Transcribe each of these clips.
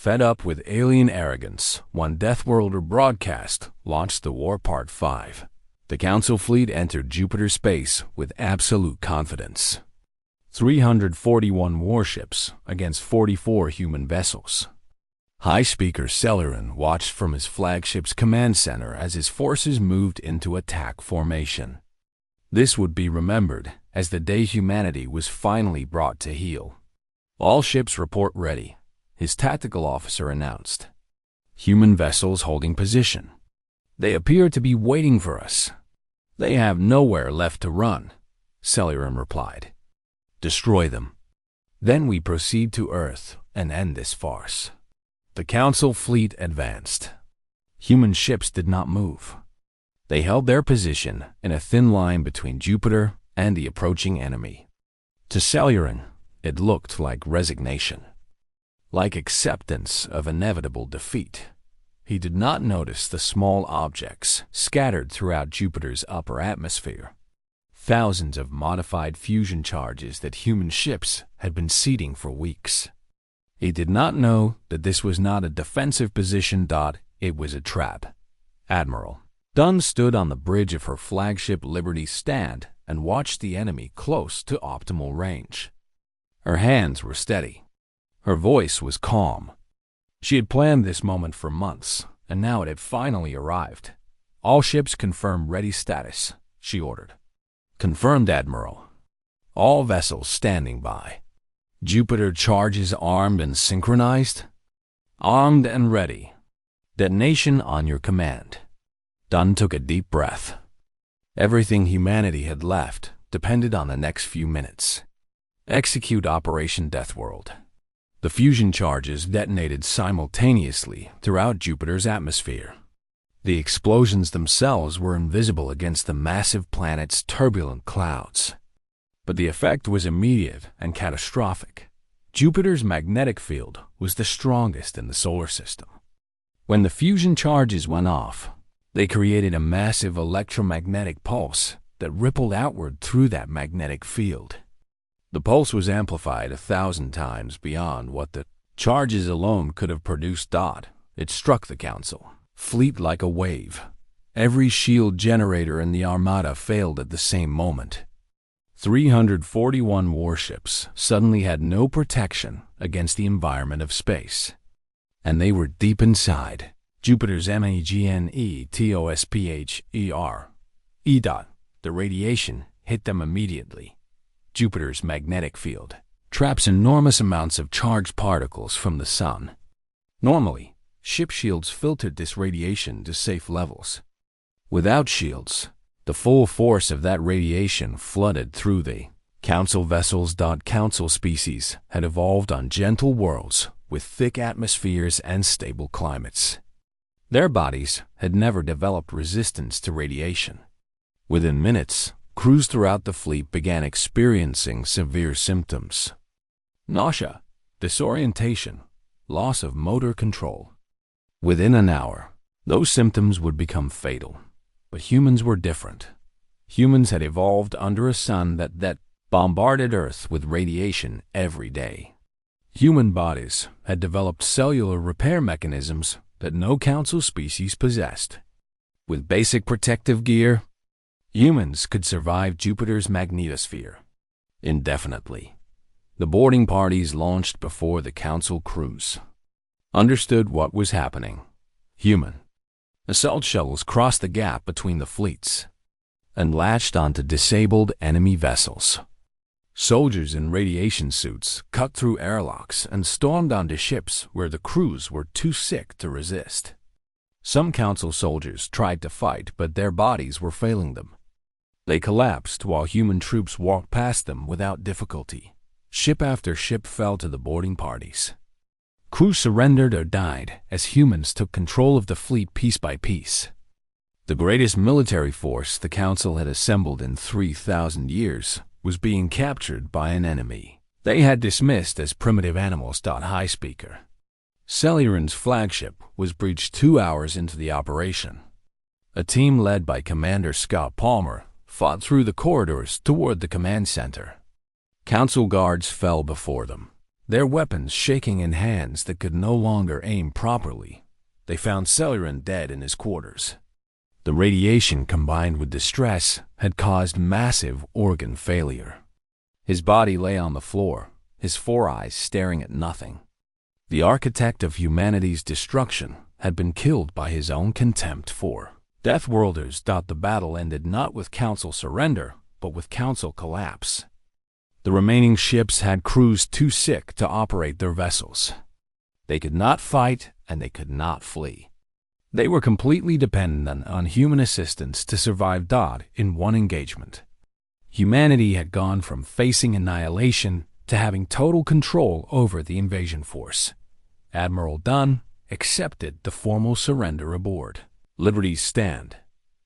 Fed up with alien arrogance, one Deathworlder broadcast launched the war Part 5. The Council fleet entered Jupiter space with absolute confidence. 341 warships against 44 human vessels. High Speaker Celerin watched from his flagship's command center as his forces moved into attack formation. This would be remembered as the day humanity was finally brought to heel. All ships report ready, his tactical officer announced. Human vessels holding position. They appear to be waiting for us. They have nowhere left to run, Celerin replied. Destroy them. Then we proceed to Earth and end this farce. The Council fleet advanced. Human ships did not move. They held their position in a thin line between Jupiter and the approaching enemy. To Celerin, it looked like resignation, like acceptance of inevitable defeat. He did not notice the small objects scattered throughout Jupiter's upper atmosphere. Thousands of modified fusion charges that human ships had been seeding for weeks. He did not know that this was not a defensive position. It was a trap. Admiral Dunn stood on the bridge of her flagship Liberty's stand and watched the enemy close to optimal range. Her hands were steady. Her voice was calm. She had planned this moment for months, and now it had finally arrived. All ships confirm ready status, she ordered. Confirmed, Admiral. All vessels standing by. Jupiter charges armed and synchronized? Armed and ready. Detonation on your command. Dunn took a deep breath. Everything humanity had left depended on the next few minutes. Execute Operation Deathworld. The fusion charges detonated simultaneously throughout Jupiter's atmosphere. The explosions themselves were invisible against the massive planet's turbulent clouds. But the effect was immediate and catastrophic. Jupiter's magnetic field was the strongest in the solar system. When the fusion charges went off, they created a massive electromagnetic pulse that rippled outward through that magnetic field. The pulse was amplified 1,000 times beyond what the charges alone could have produced. It struck the Council fleet like a wave. Every shield generator in the Armada failed at the same moment. 341 warships suddenly had no protection against the environment of space. And they were deep inside Jupiter's magnetospher. The radiation hit them immediately. Jupiter's magnetic field traps enormous amounts of charged particles from the sun. Normally, ship shields filtered this radiation to safe levels. Without shields, the full force of that radiation flooded through the Council vessels. Council species had evolved on gentle worlds with thick atmospheres and stable climates. Their bodies had never developed resistance to radiation. Within minutes, crews throughout the fleet began experiencing severe symptoms. Nausea, disorientation, loss of motor control. Within an hour, those symptoms would become fatal. But humans were different. Humans had evolved under a sun that bombarded Earth with radiation every day. Human bodies had developed cellular repair mechanisms that no Council species possessed. With basic protective gear, humans could survive Jupiter's magnetosphere indefinitely. The boarding parties launched before the Council crews understood what was happening. Human assault shuttles crossed the gap between the fleets and latched onto disabled enemy vessels. Soldiers in radiation suits cut through airlocks and stormed onto ships where the crews were too sick to resist. Some Council soldiers tried to fight, but their bodies were failing them. They collapsed while human troops walked past them without difficulty. Ship after ship fell to the boarding parties. Crews surrendered or died as humans took control of the fleet piece by piece. The greatest military force the Council had assembled in 3,000 years was being captured by an enemy they had dismissed as primitive animals. High Speaker Celerin's flagship was breached 2 hours into the operation. A team led by Commander Scott Palmer fought through the corridors toward the command center. Council guards fell before them. their weapons shaking in hands that could no longer aim properly. They found Celerin dead in his quarters. The radiation combined with the stress had caused massive organ failure. His body lay on the floor, his four eyes staring at nothing. The architect of humanity's destruction had been killed by his own contempt for Deathworlders. The battle ended not with Council surrender, but with Council collapse. The remaining ships had crews too sick to operate their vessels. They could not fight and they could not flee. They were completely dependent on human assistance to survive. In one engagement, humanity had gone from facing annihilation to having total control over the invasion force. Admiral Dunn accepted the formal surrender aboard Liberty's stand.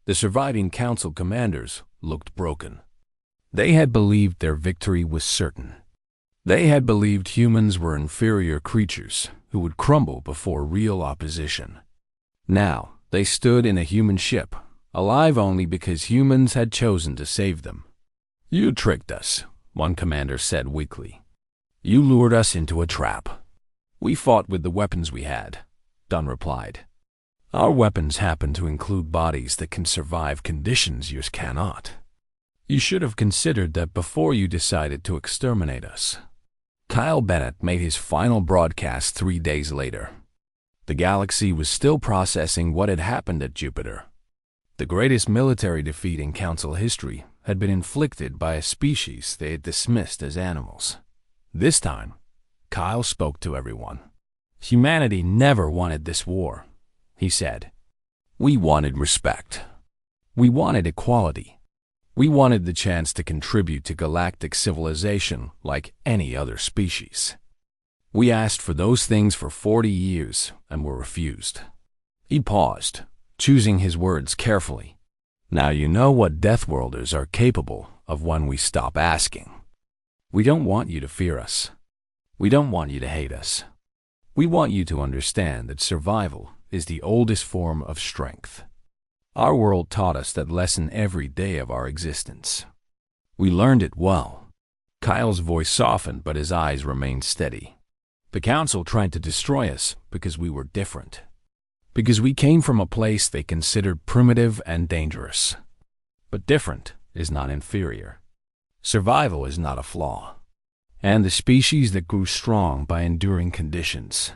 The surviving Council commanders looked broken. They had believed their victory was certain. They had believed humans were inferior creatures who would crumble before real opposition. Now, they stood in a human ship, alive only because humans had chosen to save them. "You tricked us," one commander said weakly. "You lured us into a trap." "We fought with the weapons we had," Dunn replied. "Our weapons happen to include bodies that can survive conditions yours cannot. You should have considered that before you decided to exterminate us." Kyle Bennett made his final broadcast 3 days later. The galaxy was still processing what had happened at Jupiter. The greatest military defeat in Council history had been inflicted by a species they had dismissed as animals. This time, Kyle spoke to everyone. "Humanity never wanted this war," he said. "We wanted respect. We wanted equality. We wanted the chance to contribute to galactic civilization like any other species. We asked for those things for 40 years and were refused." He paused, choosing his words carefully. "Now you know what Deathworlders are capable of when we stop asking. We don't want you to fear us. We don't want you to hate us. We want you to understand that survival is the oldest form of strength. Our world taught us that lesson every day of our existence. We learned it well." Kyle's voice softened, but his eyes remained steady. "The Council tried to destroy us because we were different. Because we came from a place they considered primitive and dangerous. But different is not inferior. Survival is not a flaw. And the species that grew strong by enduring conditions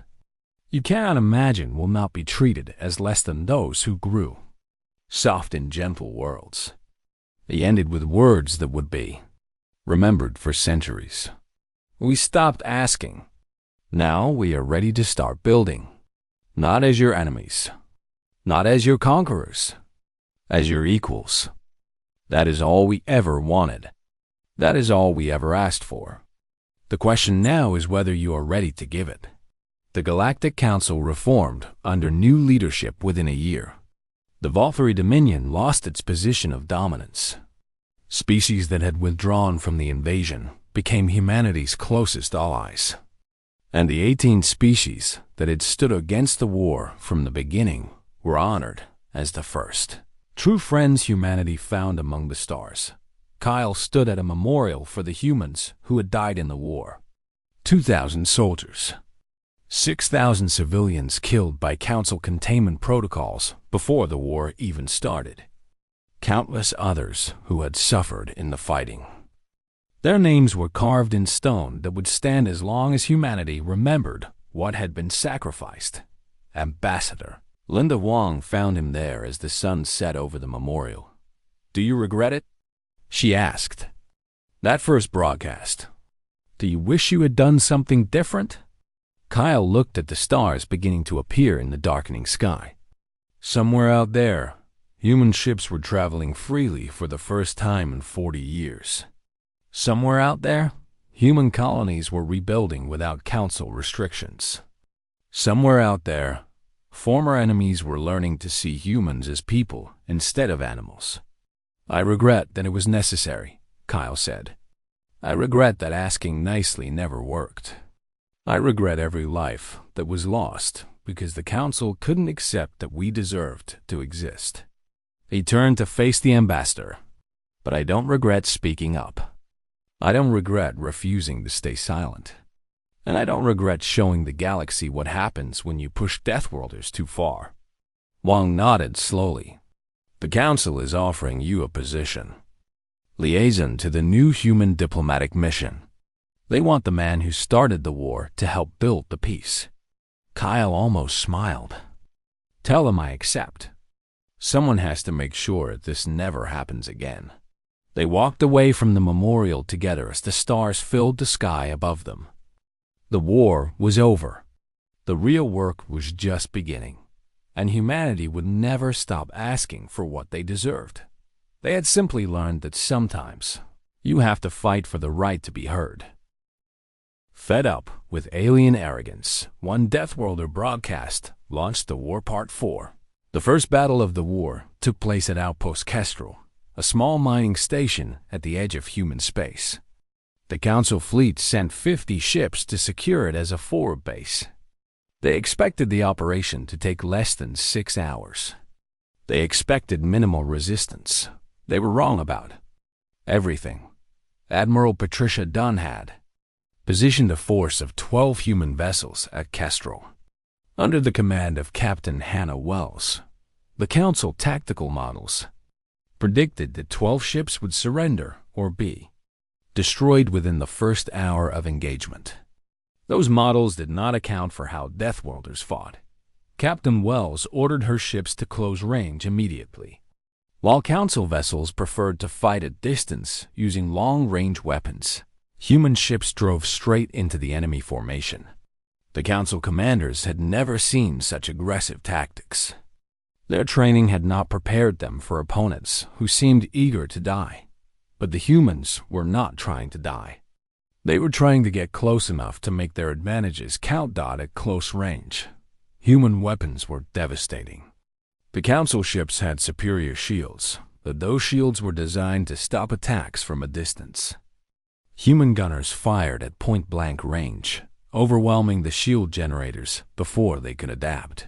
you cannot imagine will not be treated as less than those who grew soft and gentle worlds." He ended with words that would be remembered for centuries. "We stopped asking. Now we are ready to start building. Not as your enemies. Not as your conquerors. As your equals. That is all we ever wanted. That is all we ever asked for. The question now is whether you are ready to give it." The Galactic Council reformed under new leadership within a year. The Volthari Dominion lost its position of dominance. Species that had withdrawn from the invasion became humanity's closest allies. And the 18 species that had stood against the war from the beginning were honored as the first true friends humanity found among the stars. Kyle stood at a memorial for the humans who had died in the war. 2,000 soldiers. 6,000 civilians killed by Council containment protocols before the war even started. Countless others who had suffered in the fighting. Their names were carved in stone that would stand as long as humanity remembered what had been sacrificed. Ambassador Linda Wong found him there as the sun set over the memorial. "Do you regret it?" she asked. "That first broadcast. Do you wish you had done something different?" Kyle looked at the stars beginning to appear in the darkening sky. Somewhere out there, human ships were traveling freely for the first time in 40 years. Somewhere out there, human colonies were rebuilding without Council restrictions. Somewhere out there, former enemies were learning to see humans as people instead of animals. "I regret that it was necessary," Kyle said. "I regret that asking nicely never worked. I regret every life that was lost because the Council couldn't accept that we deserved to exist." He turned to face the ambassador. "But I don't regret speaking up. I don't regret refusing to stay silent. And I don't regret showing the galaxy what happens when you push Deathworlders too far. Wang nodded slowly. The Council is offering you a position. Liaison to the new human diplomatic mission. They want the man who started the war to help build the peace. Kyle almost smiled. Tell him I accept. Someone has to make sure this never happens again. They walked away from the memorial together as the stars filled the sky above them. The war was over. The real work was just beginning, and humanity would never stop asking for what they deserved. They had simply learned that sometimes you have to fight for the right to be heard. Fed up with alien arrogance, one Deathworlder broadcast launched the War Part 4. The first battle of the war took place at Outpost Kestrel, a small mining station at the edge of human space. The Council fleet sent 50 ships to secure it as a forward base. They expected the operation to take less than 6 hours. They expected minimal resistance. They were wrong about everything. Admiral Patricia Dunn had positioned a force of 12 human vessels at Kestrel, under the command of Captain Hannah Wells. The Council tactical models predicted that 12 ships would surrender or be destroyed within the first hour of engagement. Those models did not account for how Deathworlders fought. Captain Wells ordered her ships to close range immediately, while Council vessels preferred to fight at distance using long-range weapons. Human ships drove straight into the enemy formation. The Council commanders had never seen such aggressive tactics. Their training had not prepared them for opponents who seemed eager to die. But the humans were not trying to die. They were trying to get close enough to make their advantages count at close range. Human weapons were devastating. The Council ships had superior shields, but those shields were designed to stop attacks from a distance. Human gunners fired at point-blank range, overwhelming the shield generators before they could adapt.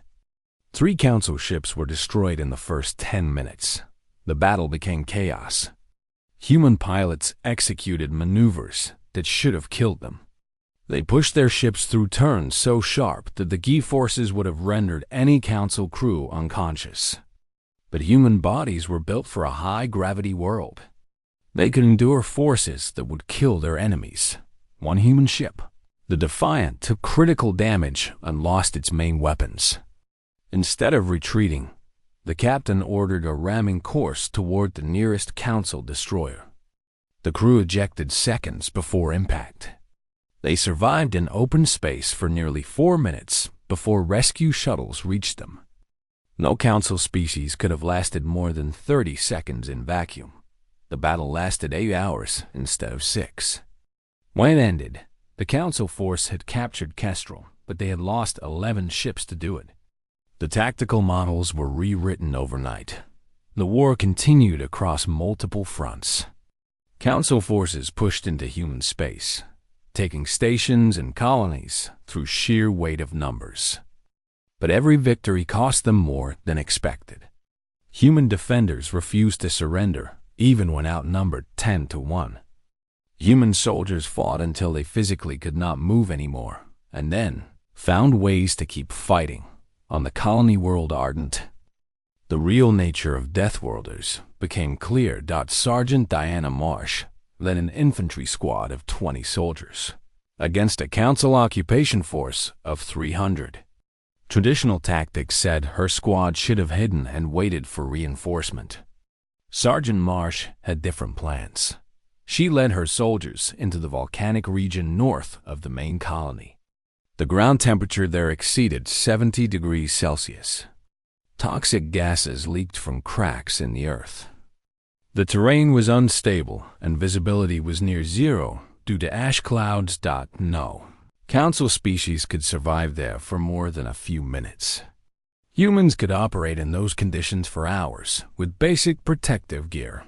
3 Council ships were destroyed in the first 10 minutes. The battle became chaos. Human pilots executed maneuvers that should have killed them. They pushed their ships through turns so sharp that the G-forces would have rendered any Council crew unconscious. But human bodies were built for a high-gravity world. They could endure forces that would kill their enemies. One human ship, the Defiant, took critical damage and lost its main weapons. Instead of retreating, the captain ordered a ramming course toward the nearest Council destroyer. The crew ejected seconds before impact. They survived in open space for nearly 4 minutes before rescue shuttles reached them. No Council species could have lasted more than 30 seconds in vacuum. The battle lasted 8 hours instead of 6. When it ended, the Council force had captured Kestrel, but they had lost 11 ships to do it. The tactical models were rewritten overnight. The war continued across multiple fronts. Council forces pushed into human space, taking stations and colonies through sheer weight of numbers. But every victory cost them more than expected. Human defenders refused to surrender, even when outnumbered 10 to 1. Human soldiers fought until they physically could not move anymore, and then found ways to keep fighting. On the colony world Ardent, the real nature of Deathworlders became clear. Sergeant Diana Marsh led an infantry squad of 20 soldiers against a Council occupation force of 300. Traditional tactics said her squad should have hidden and waited for reinforcement. Sergeant Marsh had different plans. She led her soldiers into the volcanic region north of the main colony. The ground temperature there exceeded 70 degrees Celsius. Toxic gases leaked from cracks in the earth. The terrain was unstable and visibility was near zero due to ash clouds. No Council species could survive there for more than a few minutes. Humans could operate in those conditions for hours with basic protective gear.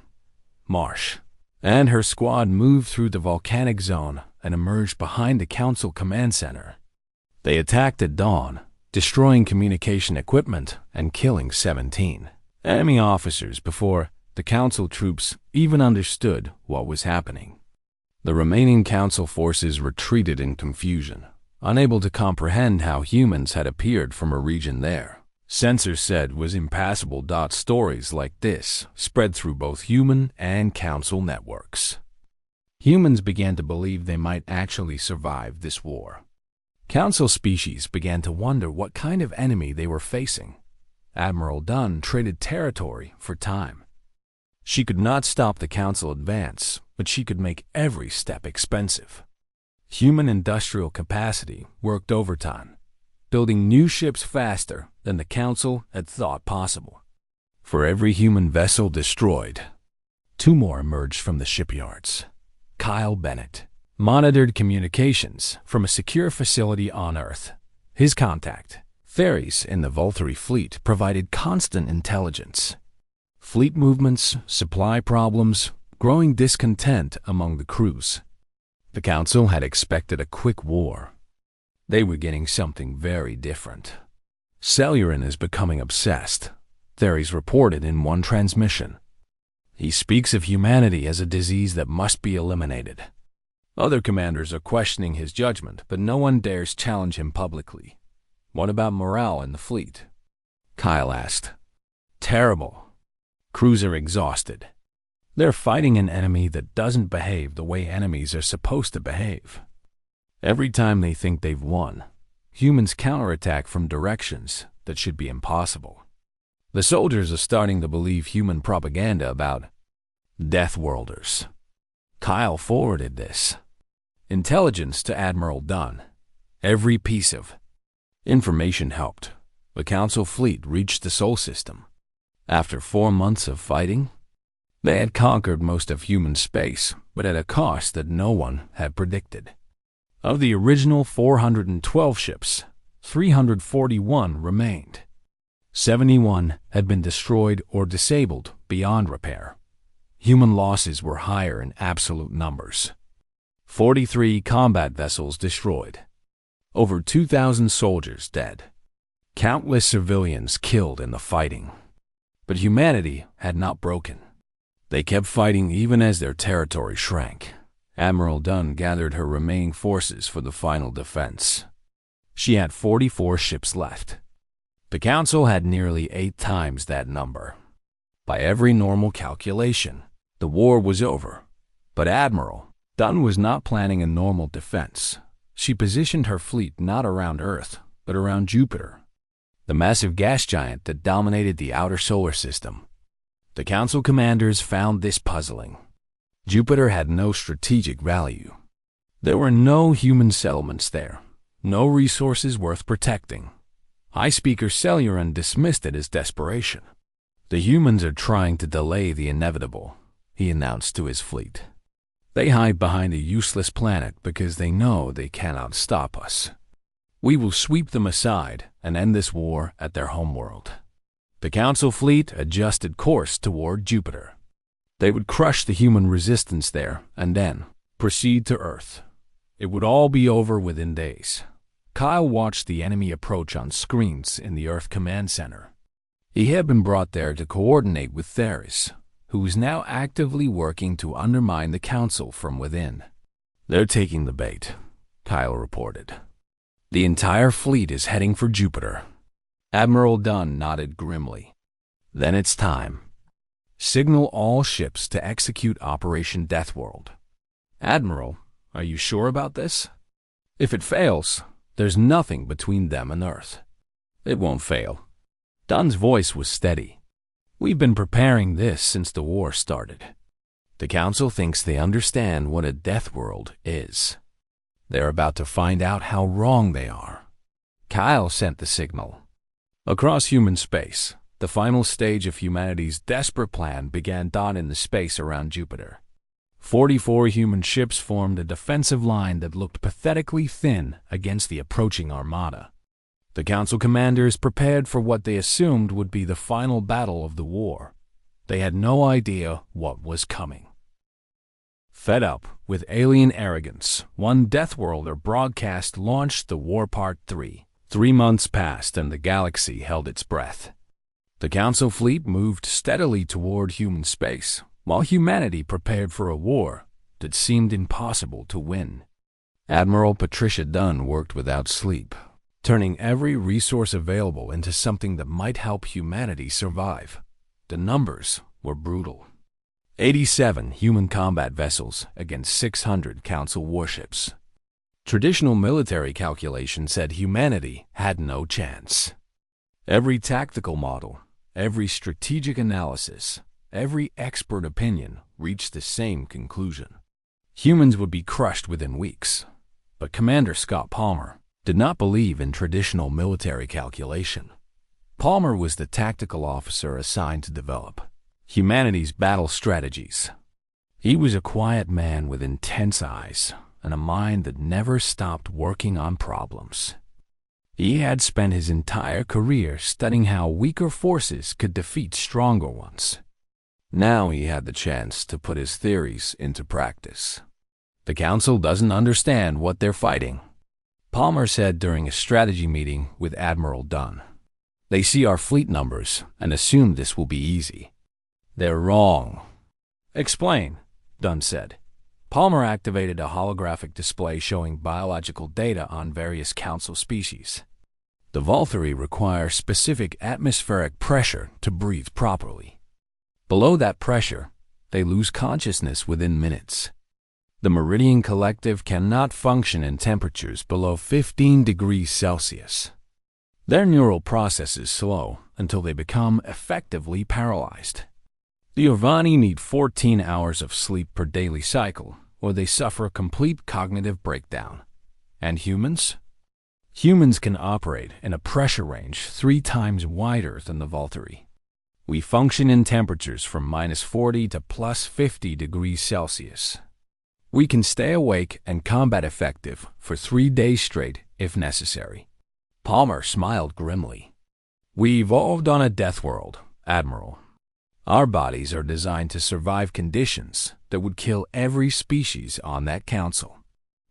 Marsh and her squad moved through the volcanic zone and emerged behind the Council command center. They attacked at dawn, destroying communication equipment and killing 17 enemy officers before the Council troops even understood what was happening. The remaining Council forces retreated in confusion, unable to comprehend how humans had appeared from a region there. Censors said was impassable. Stories like this spread through both human and council networks. Humans began to believe they might actually survive this war. Council species began to wonder what kind of enemy they were facing. Admiral Dunn traded territory for time. She could not stop the council advance, but she could make every step expensive. Human industrial capacity worked overtime, building new ships faster than the council had thought possible. For every human vessel destroyed, 2 more emerged from the shipyards. Kyle Bennett monitored communications from a secure facility on Earth. His contact, ferries in the Volturi fleet, provided constant intelligence. Fleet movements, supply problems, growing discontent among the crews. The council had expected a quick war. They were getting something very different. Celurin is becoming obsessed, Theres reported in one transmission. He speaks of humanity as a disease that must be eliminated. Other commanders are questioning his judgment, but no one dares challenge him publicly. What about morale in the fleet? Kyle asked. Terrible. Crews are exhausted. They're fighting an enemy that doesn't behave the way enemies are supposed to behave. Every time they think they've won, humans counterattack from directions that should be impossible. The soldiers are starting to believe human propaganda about Deathworlders. Kyle forwarded this intelligence to Admiral Dunn. Every piece of information helped. The Council fleet reached the Sol system. After 4 months of fighting, they had conquered most of human space, but at a cost that no one had predicted. Of the original 412 ships, 341 remained. 71 had been destroyed or disabled beyond repair. Human losses were higher in absolute numbers. 43 combat vessels destroyed. Over 2,000 soldiers dead. Countless civilians killed in the fighting. But humanity had not broken. They kept fighting even as their territory shrank. Admiral Dunn gathered her remaining forces for the final defense. She had 44 ships left. The Council had nearly 8 times that number. By every normal calculation, the war was over. But Admiral Dunn was not planning a normal defense. She positioned her fleet not around Earth, but around Jupiter, the massive gas giant that dominated the outer solar system. The Council commanders found this puzzling. Jupiter had no strategic value. There were no human settlements there, no resources worth protecting. High Speaker Celurin dismissed it as desperation. The humans are trying to delay the inevitable, he announced to his fleet. They hide behind a useless planet because they know they cannot stop us. We will sweep them aside and end this war at their homeworld. The Council fleet adjusted course toward Jupiter. They would crush the human resistance there and then proceed to Earth. It would all be over within days. Kyle watched the enemy approach on screens in the Earth Command Center. He had been brought there to coordinate with Theres, who was now actively working to undermine the Council from within. They're taking the bait, Kyle reported. The entire fleet is heading for Jupiter. Admiral Dunn nodded grimly. Then it's time. Signal all ships to execute Operation Deathworld. Admiral, are you sure about this? If it fails, there's nothing between them and Earth. It won't fail. Dunn's voice was steady. We've been preparing this since the war started. The Council thinks they understand what a Deathworld is. They're about to find out how wrong they are. Kyle sent the signal. Across human space, the final stage of humanity's desperate plan began. In the space around Jupiter, 44 human ships formed a defensive line that looked pathetically thin against the approaching armada. The Council commanders prepared for what they assumed would be the final battle of the war. They had no idea what was coming. Fed up with alien arrogance, one Deathworlder broadcast launched the War Part 3. 3 months passed and the galaxy held its breath. The Council fleet moved steadily toward human space, while humanity prepared for a war that seemed impossible to win. Admiral Patricia Dunn worked without sleep, turning every resource available into something that might help humanity survive. The numbers were brutal. 87 human combat vessels against 600 Council warships. Traditional military calculation said humanity had no chance. Every tactical model, every strategic analysis, every expert opinion reached the same conclusion. Humans would be crushed within weeks. But Commander Scott Palmer did not believe in traditional military calculation. Palmer was the tactical officer assigned to develop humanity's battle strategies. He was a quiet man with intense eyes and a mind that never stopped working on problems. He had spent his entire career studying how weaker forces could defeat stronger ones. Now he had the chance to put his theories into practice. The Council doesn't understand what they're fighting, Palmer said during a strategy meeting with Admiral Dunn. They see our fleet numbers and assume this will be easy. They're wrong. Explain, Dunn said. Palmer activated a holographic display showing biological data on various Council species. The Volturi require specific atmospheric pressure to breathe properly. Below that pressure, they lose consciousness within minutes. The Meridian Collective cannot function in temperatures below 15 degrees Celsius. Their neural processes slow until they become effectively paralyzed. The Urvani need 14 hours of sleep per daily cycle, or they suffer a complete cognitive breakdown. And humans? Humans can operate in a pressure range 3 times wider than the Volturi. We function in temperatures from -40 to +50 degrees Celsius. We can stay awake and combat effective for 3 days straight if necessary. Palmer smiled grimly. We evolved on a death world, Admiral. Our bodies are designed to survive conditions that would kill every species on that council.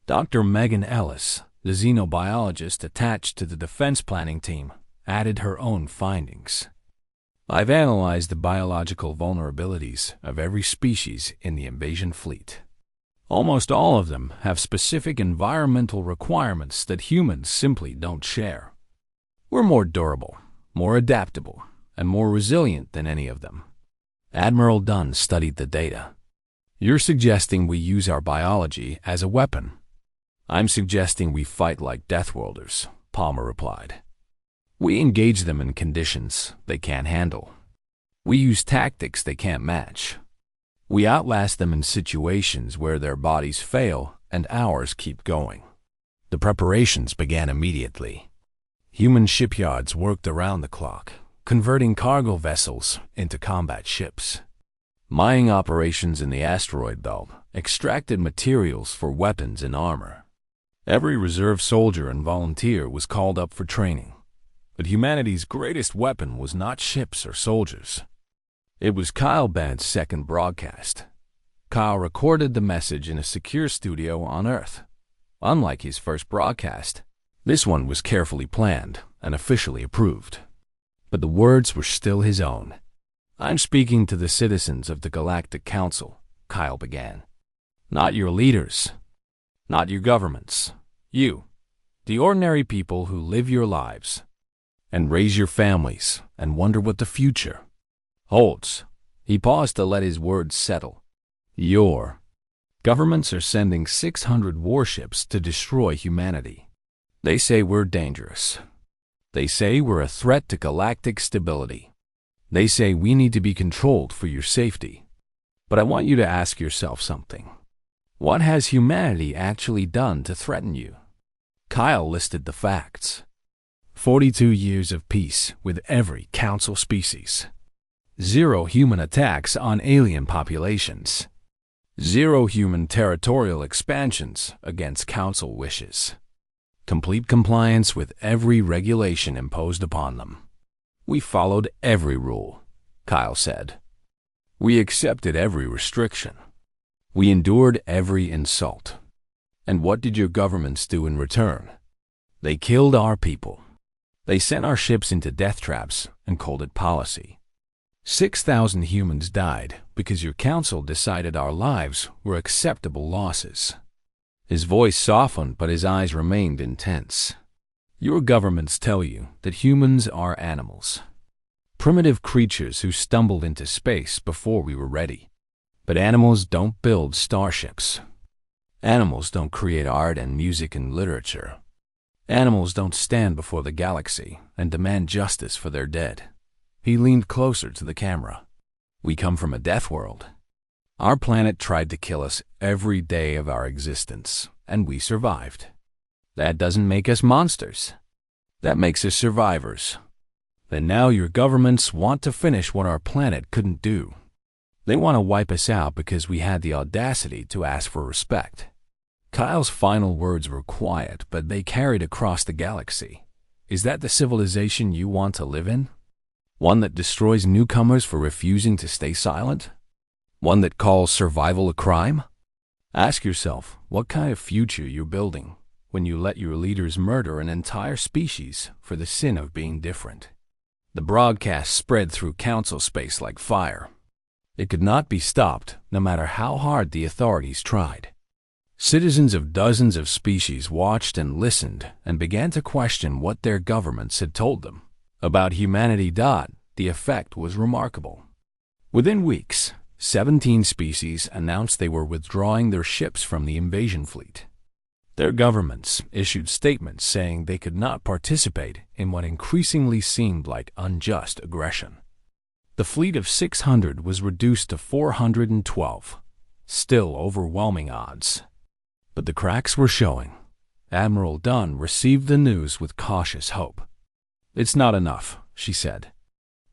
Dr. Megan Ellis, the xenobiologist attached to the defense planning team, added her own findings. I've analyzed the biological vulnerabilities of every species in the invasion fleet. Almost all of them have specific environmental requirements that humans simply don't share. We're more durable, more adaptable, and more resilient than any of them. Admiral Dunn studied the data. You're suggesting we use our biology as a weapon. I'm suggesting we fight like Deathworlders, Palmer replied. We engage them in conditions they can't handle. We use tactics they can't match. We outlast them in situations where their bodies fail and ours keep going. The preparations began immediately. Human shipyards worked around the clock, converting cargo vessels into combat ships. Mining operations in the asteroid belt extracted materials for weapons and armor. Every reserve soldier and volunteer was called up for training. But humanity's greatest weapon was not ships or soldiers. It was Kyle Bennett's second broadcast. Kyle recorded the message in a secure studio on Earth. Unlike his first broadcast, this one was carefully planned and officially approved. But the words were still his own. I'm speaking to the citizens of the Galactic Council, Kyle began. Not your leaders, not your governments. You, the ordinary people who live your lives and raise your families and wonder what the future holds. He paused to let his words settle. Your governments are sending 600 warships to destroy humanity. They say we're dangerous. They say we're a threat to galactic stability. They say we need to be controlled for your safety. But I want you to ask yourself something. What has humanity actually done to threaten you? Kyle listed the facts. 42 years of peace with every council species. 0 human attacks on alien populations. 0 human territorial expansions against council wishes. Complete compliance with every regulation imposed upon them. We followed every rule, Kyle said. We accepted every restriction. We endured every insult. And what did your governments do in return? They killed our people. They sent our ships into death traps and called it policy. 6,000 humans died because your council decided our lives were acceptable losses. His voice softened, but his eyes remained intense. Your governments tell you that humans are animals, primitive creatures who stumbled into space before we were ready. But animals don't build starships. Animals don't create art and music and literature. Animals don't stand before the galaxy and demand justice for their dead. He leaned closer to the camera. We come from a death world. Our planet tried to kill us every day of our existence, and we survived. That doesn't make us monsters. That makes us survivors. Then now your governments want to finish what our planet couldn't do. They want to wipe us out because we had the audacity to ask for respect. Kyle's final words were quiet, but they carried across the galaxy. Is that the civilization you want to live in? One that destroys newcomers for refusing to stay silent? One that calls survival a crime? Ask yourself what kind of future you're building when you let your leaders murder an entire species for the sin of being different. The broadcast spread through council space like fire. It could not be stopped, no matter how hard the authorities tried. Citizens of dozens of species watched and listened and began to question what their governments had told them. About humanity. The effect was remarkable. Within weeks, 17 species announced they were withdrawing their ships from the invasion fleet. Their governments issued statements saying they could not participate in what increasingly seemed like unjust aggression. The fleet of 600 was reduced to 412, still overwhelming odds. But the cracks were showing. Admiral Dunn received the news with cautious hope. It's not enough, she said.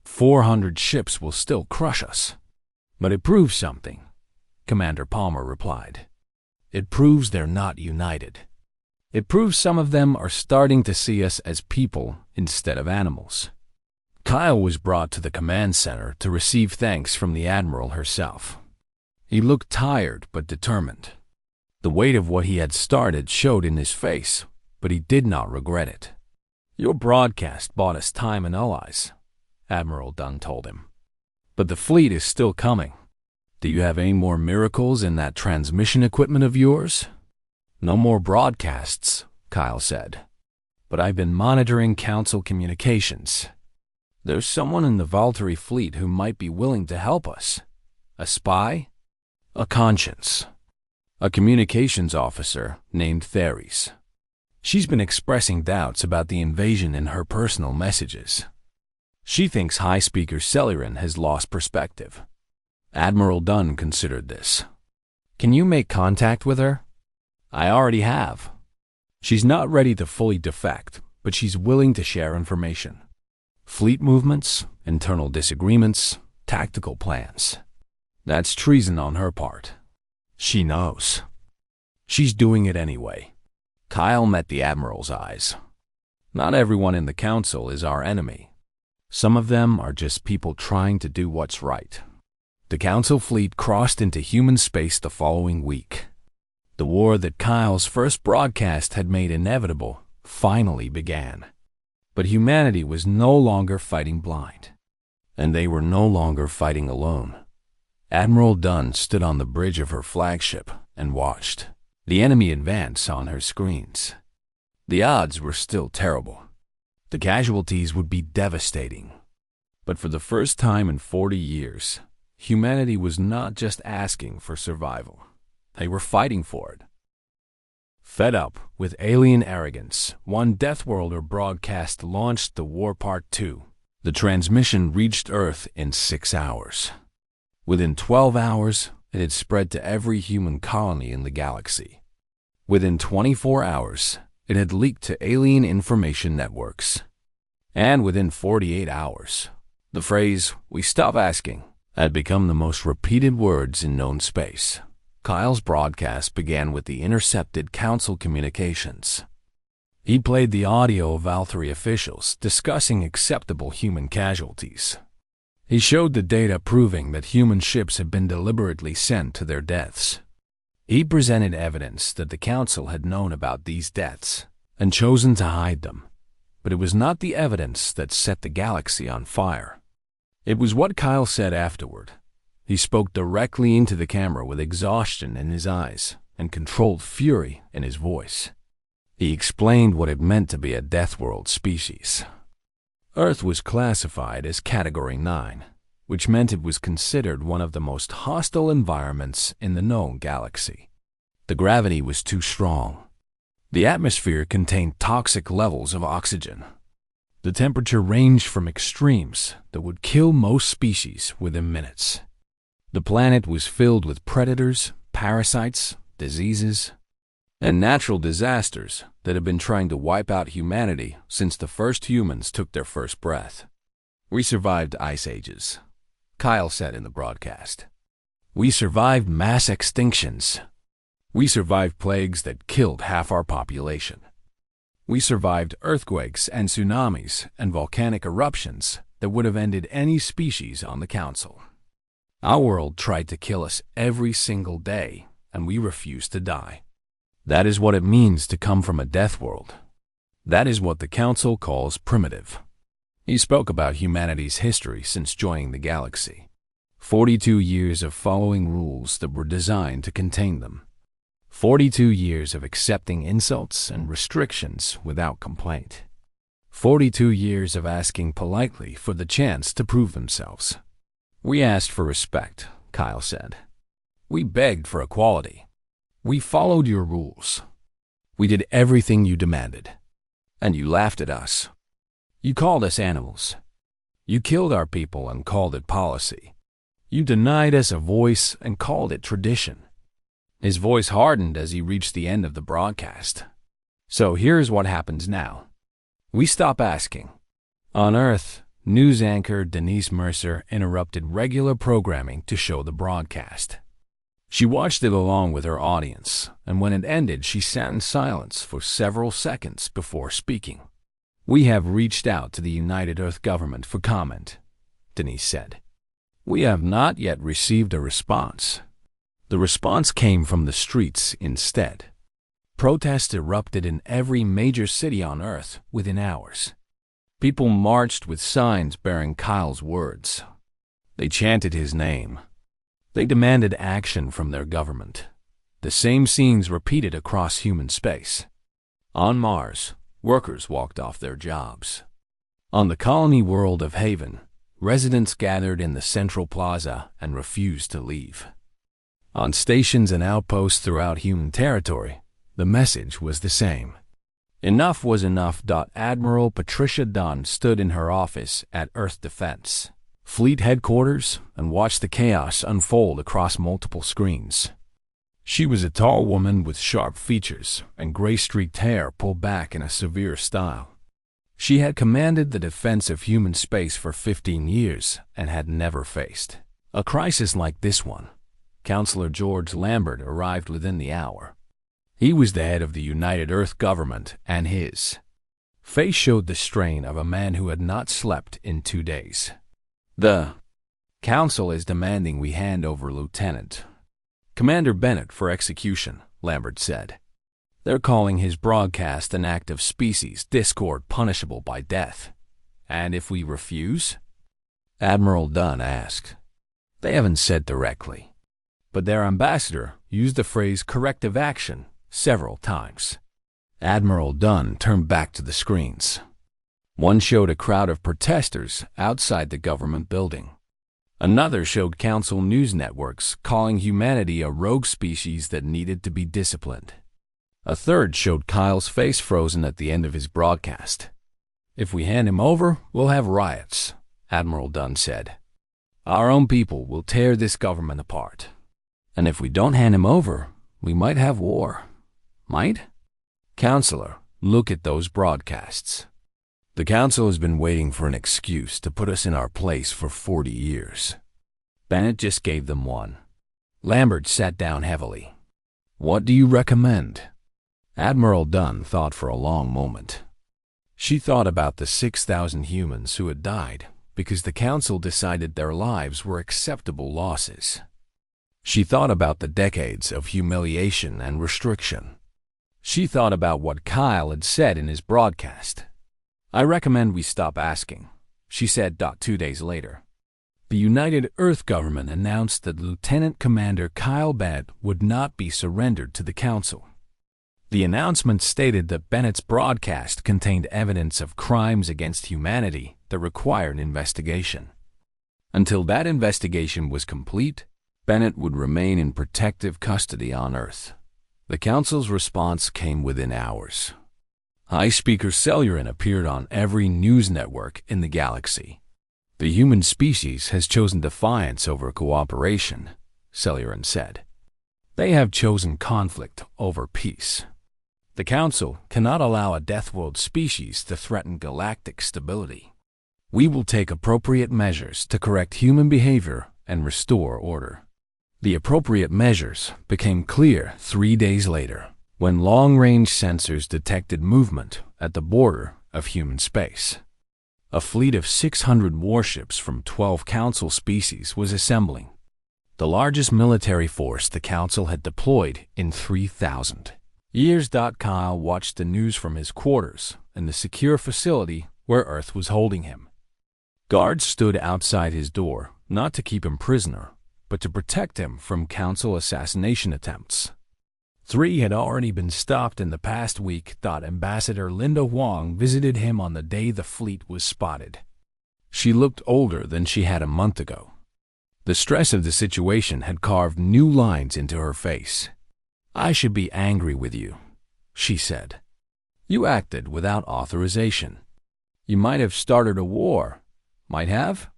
400 ships will still crush us. But it proves something, Commander Palmer replied. It proves they're not united. It proves some of them are starting to see us as people instead of animals. Kyle was brought to the command center to receive thanks from the Admiral herself. He looked tired but determined. The weight of what he had started showed in his face, but he did not regret it. Your broadcast bought us time and allies, Admiral Dunn told him. But the fleet is still coming. Do you have any more miracles in that transmission equipment of yours? No more broadcasts, Kyle said. But I've been monitoring council communications. There's someone in the Valtteri fleet who might be willing to help us. A spy? A conscience. A communications officer named Theres. She's been expressing doubts about the invasion in her personal messages. She thinks High Speaker Celerin has lost perspective. Admiral Dunn considered this. Can you make contact with her? I already have. She's not ready to fully defect, but she's willing to share information. Fleet movements, internal disagreements, tactical plans. That's treason on her part. She knows. She's doing it anyway. Kyle met the Admiral's eyes. Not everyone in the Council is our enemy. Some of them are just people trying to do what's right. The Council fleet crossed into human space the following week. The war that Kyle's first broadcast had made inevitable finally began. But humanity was no longer fighting blind. And they were no longer fighting alone. Admiral Dunn stood on the bridge of her flagship and watched the enemy advance on her screens. The odds were still terrible. The casualties would be devastating. But for the first time in 40 years, humanity was not just asking for survival. They were fighting for it. Fed up with alien arrogance, one Deathworlder broadcast launched the War Part 2. The transmission reached Earth in 6 hours. Within 12 hours, it had spread to every human colony in the galaxy. Within 24 hours, it had leaked to alien information networks. And within 48 hours, the phrase, "We stop asking," had become the most repeated words in known space. Kyle's broadcast began with the intercepted Council communications. He played the audio of Valtteri officials discussing acceptable human casualties. He showed the data proving that human ships had been deliberately sent to their deaths. He presented evidence that the Council had known about these deaths and chosen to hide them. But it was not the evidence that set the galaxy on fire. It was what Kyle said afterward. He spoke directly into the camera with exhaustion in his eyes and controlled fury in his voice. He explained what it meant to be a Deathworld species. Earth was classified as Category 9, which meant it was considered one of the most hostile environments in the known galaxy. The gravity was too strong. The atmosphere contained toxic levels of oxygen. The temperature ranged from extremes that would kill most species within minutes. The planet was filled with predators, parasites, diseases, and natural disasters that had been trying to wipe out humanity since the first humans took their first breath. "We survived ice ages," Kyle said in the broadcast. "We survived mass extinctions. We survived plagues that killed half our population. We survived earthquakes and tsunamis and volcanic eruptions that would have ended any species on the Council. Our world tried to kill us every single day, and we refused to die. That is what it means to come from a death world. That is what the Council calls primitive." He spoke about humanity's history since joining the galaxy. 42 years of following rules that were designed to contain them. 42 years of accepting insults and restrictions without complaint. 42 years of asking politely for the chance to prove themselves. "We asked for respect," Kyle said. "We begged for equality. We followed your rules. We did everything you demanded. And you laughed at us. You called us animals. You killed our people and called it policy. You denied us a voice and called it tradition." His voice hardened as he reached the end of the broadcast. "So here's what happens now. We stop asking." On Earth, news anchor Denise Mercer interrupted regular programming to show the broadcast. She watched it along with her audience, and when it ended, she sat in silence for several seconds before speaking. "We have reached out to the United Earth government for comment," Denise said. "We have not yet received a response." The response came from the streets instead. Protests erupted in every major city on Earth within hours. People marched with signs bearing Kyle's words. They chanted his name. They demanded action from their government. The same scenes repeated across human space. On Mars, workers walked off their jobs. On the colony world of Haven, residents gathered in the central plaza and refused to leave. On stations and outposts throughout human territory, the message was the same. Enough was enough. Admiral Patricia Dunn stood in her office at Earth Defense Fleet headquarters and watched the chaos unfold across multiple screens. She was a tall woman with sharp features and gray-streaked hair pulled back in a severe style. She had commanded the defense of human space for 15 years and had never faced a crisis like this one. Counselor George Lambert arrived within the hour. He was the head of the United Earth government, and his face showed the strain of a man who had not slept in 2 days. "The Council is demanding we hand over Lieutenant Commander Bennett for execution," Lambert said. "They're calling his broadcast an act of species discord punishable by death. And if we refuse?" Admiral Dunn asked. "They haven't said directly, but their ambassador used the phrase corrective action several times." Admiral Dunn turned back to the screens. One showed a crowd of protesters outside the government building. Another showed Council news networks calling humanity a rogue species that needed to be disciplined. A third showed Kyle's face frozen at the end of his broadcast. "If we hand him over, we'll have riots," Admiral Dunn said. "Our own people will tear this government apart. And if we don't hand him over, we might have war." "Might?" "Counselor, look at those broadcasts. The Council has been waiting for an excuse to put us in our place for 40 years. Bennett just gave them one." Lambert sat down heavily. "What do you recommend?" Admiral Dunn thought for a long moment. She thought about the 6,000 humans who had died because the Council decided their lives were acceptable losses. She thought about the decades of humiliation and restriction. She thought about what Kyle had said in his broadcast. "I recommend we stop asking," she said. 2 days later. the United Earth government announced that Lieutenant Commander Kyle Bennett would not be surrendered to the Council. The announcement stated that Bennett's broadcast contained evidence of crimes against humanity that required investigation. Until that investigation was complete, Bennett would remain in protective custody on Earth. The Council's response came within hours. High Speaker Celerin appeared on every news network in the galaxy. The human species has chosen defiance over cooperation, Celerin said. They have chosen conflict over peace. The Council cannot allow a Deathworld species to threaten galactic stability. We will take appropriate measures to correct human behavior and restore order. The appropriate measures became clear 3 days later, when long-range sensors detected movement at the border of human space. A fleet of 600 warships from 12 Council species was assembling, the largest military force the Council had deployed in 3,000 years. Kyle watched the news from his quarters in the secure facility where Earth was holding him. Guards stood outside his door, not to keep him prisoner, but to protect him from Council assassination attempts. 3 had already been stopped in the past week. Ambassador Linda Huang visited him on the day the fleet was spotted. She looked older than she had a month ago. The stress of the situation had carved new lines into her face. "I should be angry with you," she said. "You acted without authorization. You might have started a war." "Might have?"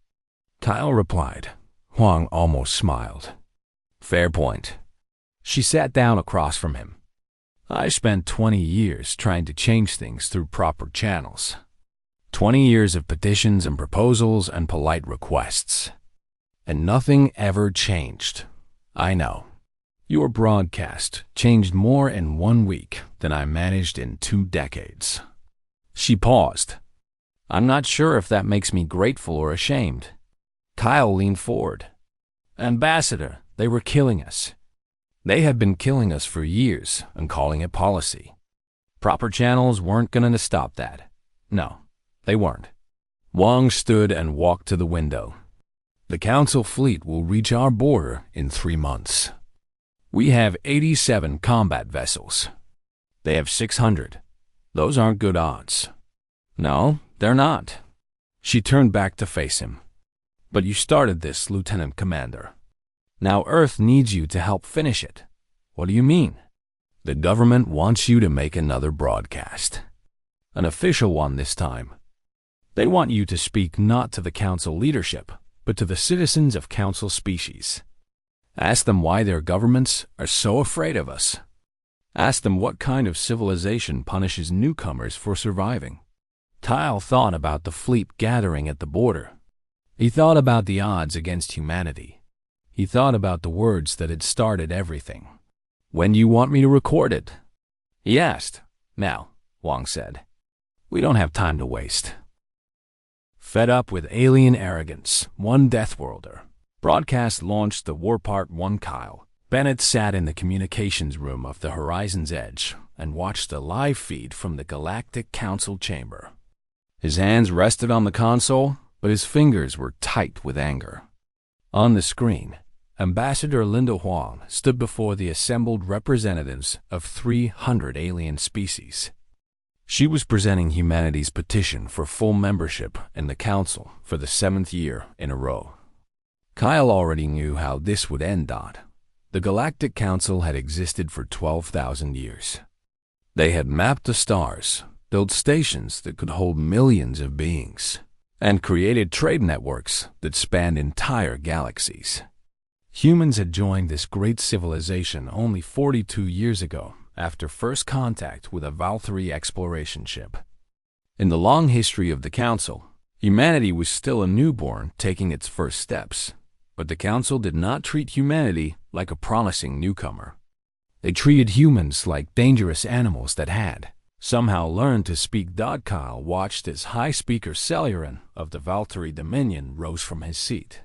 Kyle replied. Huang almost smiled. "Fair point." She sat down across from him. "I spent 20 years trying to change things through proper channels. 20 years of petitions and proposals and polite requests. And nothing ever changed. I know. Your broadcast changed more in 1 week than I managed in 2 decades. She paused. "I'm not sure if that makes me grateful or ashamed." Kyle leaned forward. "Ambassador, they were killing us. They had been killing us for years and calling it policy. Proper channels weren't going to stop that. No, they weren't." Wang stood and walked to the window. "The Council fleet will reach our border in 3 months. We have 87 combat vessels. They have 600. Those aren't good odds." "No, they're not." She turned back to face him. "But you started this, Lieutenant Commander. Now Earth needs you to help finish it." "What do you mean?" "The government wants you to make another broadcast. An official one this time. They want you to speak not to the Council leadership, but to the citizens of Council species. Ask them why their governments are so afraid of us. Ask them what kind of civilization punishes newcomers for surviving." Kyle thought about the fleet gathering at the border. He thought about the odds against humanity. He thought about the words that had started everything. "When do you want me to record it?" he asked. "Now," Wang said. "We don't have time to waste." Fed up with alien arrogance, one Deathworlder. Broadcast launched the War Part 1. Kyle Bennett sat in the communications room of the Horizon's Edge and watched the live feed from the Galactic Council chamber. His hands rested on the console, but his fingers were tight with anger. On the screen, Ambassador Linda Huang stood before the assembled representatives of 300 alien species. She was presenting humanity's petition for full membership in the Council for the 7th year in a row. Kyle already knew how this would end. The Galactic Council had existed for 12,000 years. They had mapped the stars, built stations that could hold millions of beings, and created trade networks that spanned entire galaxies. Humans had joined this great civilization only 42 years ago, after first contact with a Valkyrie exploration ship. In the long history of the Council, humanity was still a newborn taking its first steps, but the Council did not treat humanity like a promising newcomer. They treated humans like dangerous animals that had somehow learned to speak. Kyle watched as High Speaker Celerin of the Valkyrie Dominion rose from his seat.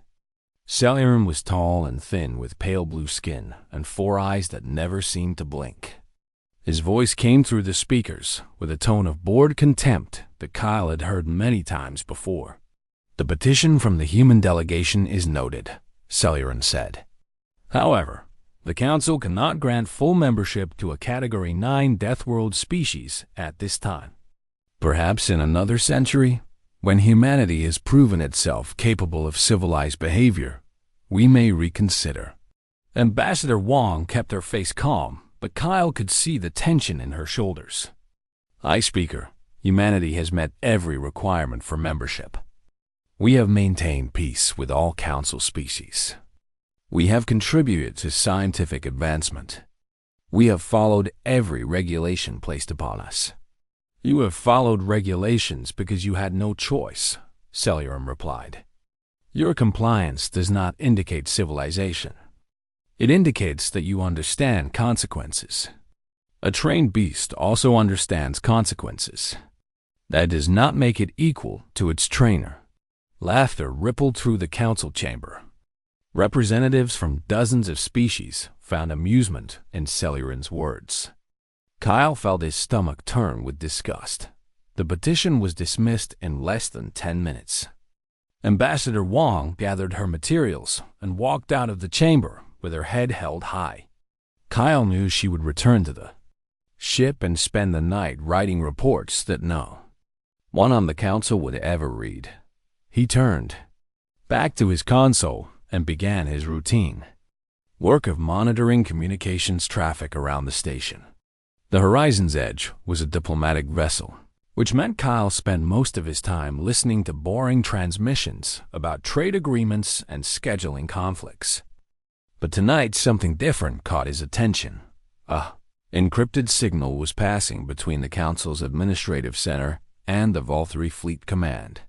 Celerin was tall and thin with pale blue skin and 4 eyes that never seemed to blink. His voice came through the speakers with a tone of bored contempt that Kyle had heard many times before. The petition from the human delegation is noted, Celeron said. However, the Council cannot grant full membership to a Category 9 Deathworld species at this time. Perhaps in another century, when humanity has proven itself capable of civilized behavior, we may reconsider. Ambassador Wong kept her face calm, but Kyle could see the tension in her shoulders. High Speaker, humanity has met every requirement for membership. We have maintained peace with all Council species. We have contributed to scientific advancement. We have followed every regulation placed upon us. You have followed regulations because you had no choice, Celeron replied. Your compliance does not indicate civilization. It indicates that you understand consequences. A trained beast also understands consequences. That does not make it equal to its trainer. Laughter rippled through the council chamber. Representatives from dozens of species found amusement in Celeron's words. Kyle felt his stomach turn with disgust. The petition was dismissed in less than 10 minutes. Ambassador Wong gathered her materials and walked out of the chamber with her head held high. Kyle knew she would return to the ship and spend the night writing reports that no one on the council would ever read. He turned back to his console and began his routine work of monitoring communications traffic around the station. The Horizon's Edge was a diplomatic vessel, which meant Kyle spent most of his time listening to boring transmissions about trade agreements and scheduling conflicts. But tonight something different caught his attention. A encrypted signal was passing between the Council's administrative center and the Vol 3 Fleet Command.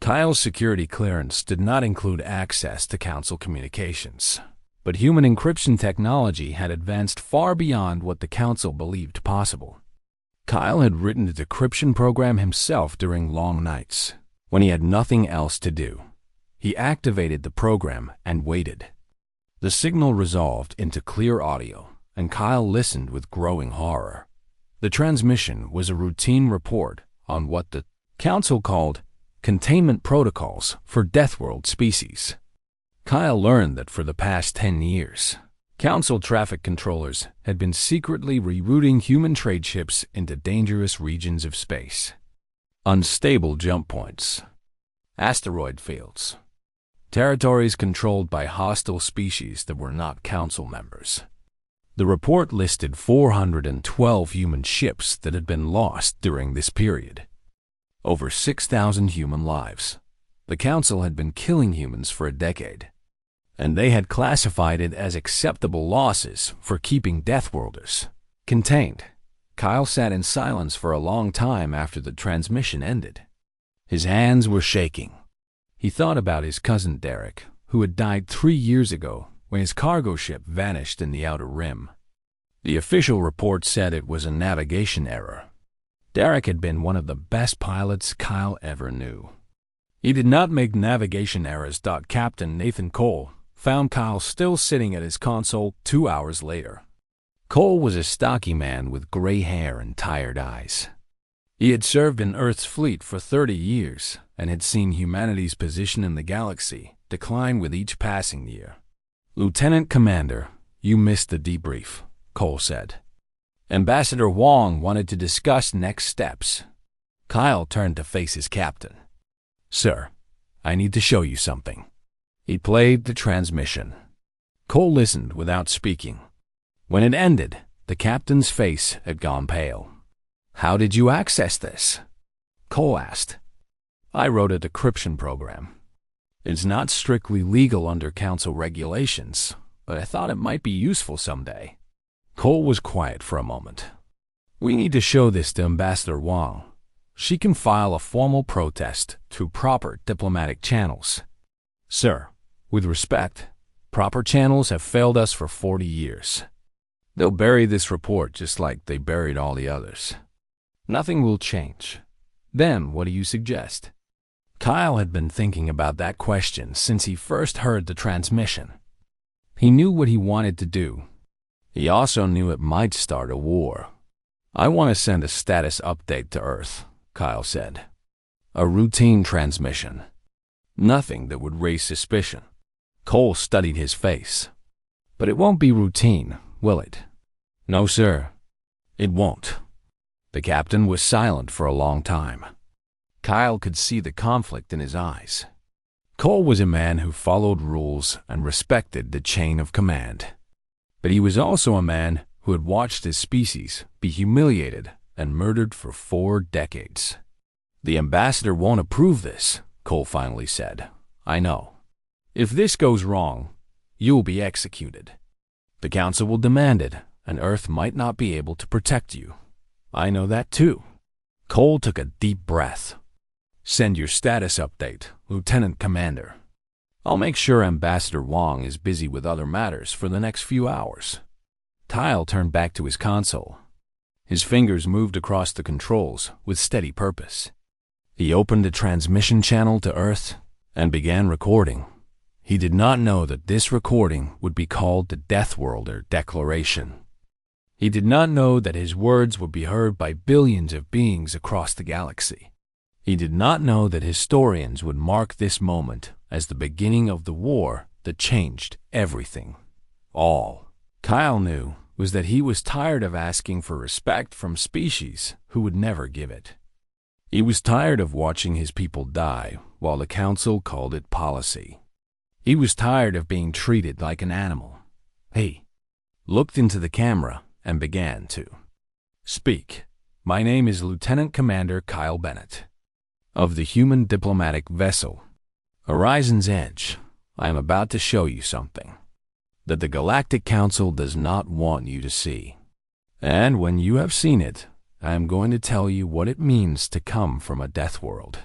Kyle's security clearance did not include access to Council communications, but human encryption technology had advanced far beyond what the Council believed possible. Kyle had written the decryption program himself during long nights, when he had nothing else to do. He activated the program and waited. The signal resolved into clear audio, and Kyle listened with growing horror. The transmission was a routine report on what the Council called containment protocols for Deathworld species. Kyle learned that for the past 10 years, Council traffic controllers had been secretly rerouting human trade ships into dangerous regions of space. Unstable jump points, asteroid fields, territories controlled by hostile species that were not Council members. The report listed 412 human ships that had been lost during this period. Over 6,000 human lives. The Council had been killing humans for a decade, and they had classified it as acceptable losses for keeping Deathworlders contained. Kyle sat in silence for a long time after the transmission ended. His hands were shaking. He thought about his cousin Derek, who had died 3 years ago when his cargo ship vanished in the Outer Rim. The official report said it was a navigation error. Derek had been one of the best pilots Kyle ever knew. He did not make navigation errors. Captain Nathan Cole found Kyle still sitting at his console 2 hours later. Cole was a stocky man with gray hair and tired eyes. He had served in Earth's fleet for 30 years and had seen humanity's position in the galaxy decline with each passing year. "Lieutenant Commander, you missed the debrief," Cole said. Ambassador Wong wanted to discuss next steps. Kyle turned to face his captain. "Sir, I need to show you something." He played the transmission. Cole listened without speaking. When it ended, the captain's face had gone pale. "How did you access this?" Cole asked. "I wrote a decryption program. It's not strictly legal under Council regulations, but I thought it might be useful someday." Cole was quiet for a moment. "We need to show this to Ambassador Wong. She can file a formal protest through proper diplomatic channels." "Sir, with respect, proper channels have failed us for 40 years. They'll bury this report just like they buried all the others. Nothing will change. Then what do you suggest?" Kyle had been thinking about that question since he first heard the transmission. He knew what he wanted to do. He also knew it might start a war. "I want to send a status update to Earth," Kyle said. "A routine transmission. Nothing that would raise suspicion. Cole studied his face. But it won't be routine, will it? No, sir. It won't. The captain was silent for a long time. Kyle could see the conflict in his eyes. Cole was a man who followed rules and respected the chain of command. But he was also a man who had watched his species be humiliated and murdered for 4 decades. The ambassador won't approve this, Cole finally said. I know. If this goes wrong, you will be executed. The council will demand it, and Earth might not be able to protect you. I know that too. Cole took a deep breath. Send your status update, Lieutenant Commander. I'll make sure Ambassador Wong is busy with other matters for the next few hours. Kyle turned back to his console. His fingers moved across the controls with steady purpose. He opened a transmission channel to Earth and began recording. He did not know that this recording would be called the Deathworlder Declaration. He did not know that his words would be heard by billions of beings across the galaxy. He did not know that historians would mark this moment as the beginning of the war that changed everything. All Kyle knew was that he was tired of asking for respect from species who would never give it. He was tired of watching his people die while the council called it policy. He was tired of being treated like an animal. He looked into the camera and began to speak. My name is Lieutenant Commander Kyle Bennett of the human diplomatic vessel Horizon's Edge. I am about to show you something that the Galactic Council does not want you to see. And when you have seen it, I am going to tell you what it means to come from a death world.